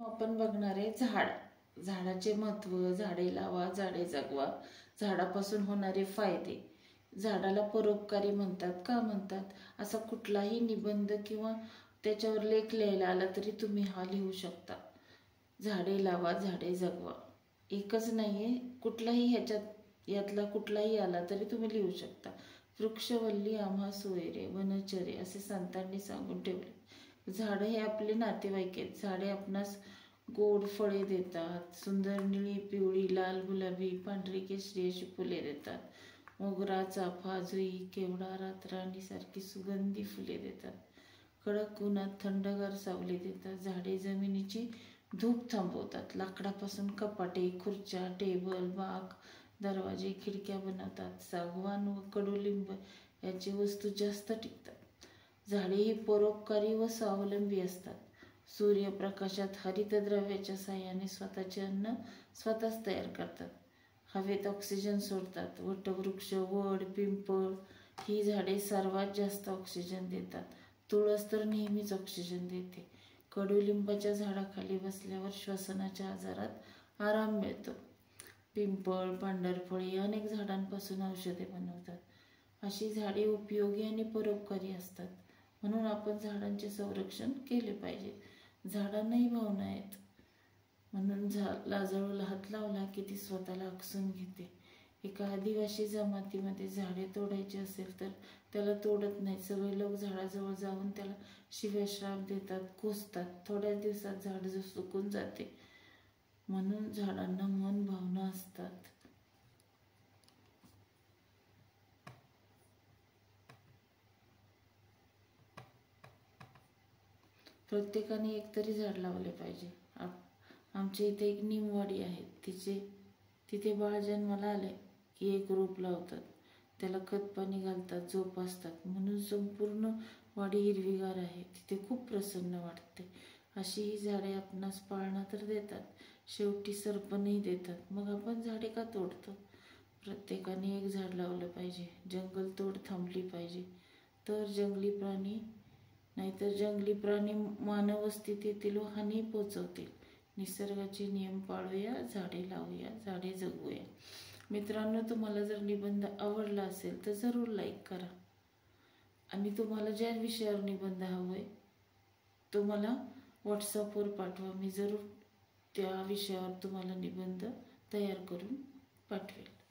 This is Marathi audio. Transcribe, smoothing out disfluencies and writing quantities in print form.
आपण बघणार आहे झाडाचे महत्त्व, झाडे लावा झाडे जगवा, झाडापासून होणारे फायदे. झाडाला परोपकारी म्हणतात. का म्हणतात? असा कुठलाही निबंध किंवा त्याच्यावर लेख लिहायला आला तरी तुम्ही हा लिहू शकता. झाडे लावा झाडे जगवा. एकच नाहीये, कुठलाही यातला कुठलाही आला तरी तुम्ही लिहू शकता. वृक्षवल्ली आम्हा सोयरे वनचरे असे संतांनी सांगून ठेवले. झाडं हे आपले नातेवाईक आहेत. झाडे आपणास गोड फळे देतात, सुंदर निळी, पिवळी, लाल, गुलाबी, पांढरी, केशरी अशी फुले देतात. मोगरा, चाफा, जुई, केवडा, रातराणी सारखी सुगंधी फुले देतात. कडक उन्हात थंडगार सावली देतात. झाडे जमिनीची धूप थांबवतात. लाकडापासून कपाटे, खुर्च्या, टेबल, बाक, दरवाजे, खिडक्या बनवतात. सागवान व कडुलिंब याची वस्तू जास्त टिकतात. झाडे ही परोपकारी व स्वावलंबी असतात. सूर्यप्रकाशात हरितद्रव्याच्या साहाय्याने स्वतःचे अन्न स्वतःच तयार करतात. हवेत ऑक्सिजन सोडतात. वटवृक्ष, वड, पिंपळ ही झाडे सर्वात जास्त ऑक्सिजन देतात. तुळस तर नेहमीच ऑक्सिजन देते. कडुलिंबाच्या झाडाखाली बसल्यावर श्वसनाच्या आजारात आराम मिळतो. पिंपळ, पांढरफळी अनेक झाडांपासून औषधे बनवतात. अशी झाडे उपयोगी आणि परोपकारी असतात. म्हणून आपण झाडांचे संरक्षण केले पाहिजे. झाडांनाही भावना आहेत. म्हणून झाडाजवळ हात लावला की ती स्वतःला आकसून घेते. एका आदिवासी जमातीमध्ये झाडे तोडायची असेल तर त्याला तोडत नाही. सगळे लोक झाडाजवळ जाऊन त्याला शिव्या श्राप देतात, कोसतात. थोड्याच दिवसात झाड सुकून जाते. म्हणून झाडांना मन भावना असतात. प्रत्येकाने एकतरी झाड लावले पाहिजे. आमच्या इथे एक निमवाडी आहे. तिथे बाळ जन्माला आले की एक रोप लावतात. त्याला खत पाणी घालतात, जोपासतात. म्हणून संपूर्ण वाडी हिरवीगार आहे. तिथे खूप प्रसन्न वाटते. अशी ही झाडे आपणास पाळणा तर देतात, शेवटी सरपणही देतात. मग आपण झाडे का तोडतो? प्रत्येकाने एक झाड लावलं पाहिजे. जंगलतोड थांबली पाहिजे. नाहीतर जंगली प्राणी मानव अस्तित्वातील हानी पोचवतील. निसर्गाचे नियम पाळूया, झाडे लावूया, झाडे जगवूया. मित्रांनो, तुम्हाला जर निबंध आवडला असेल तर जरूर लाईक करा. आणि तुम्हाला ज्या विषयावर निबंध हवंय तो मला व्हॉट्सअपवर पाठवा. मी जरूर त्या विषयावर तुम्हाला निबंध तयार करून पाठवेल.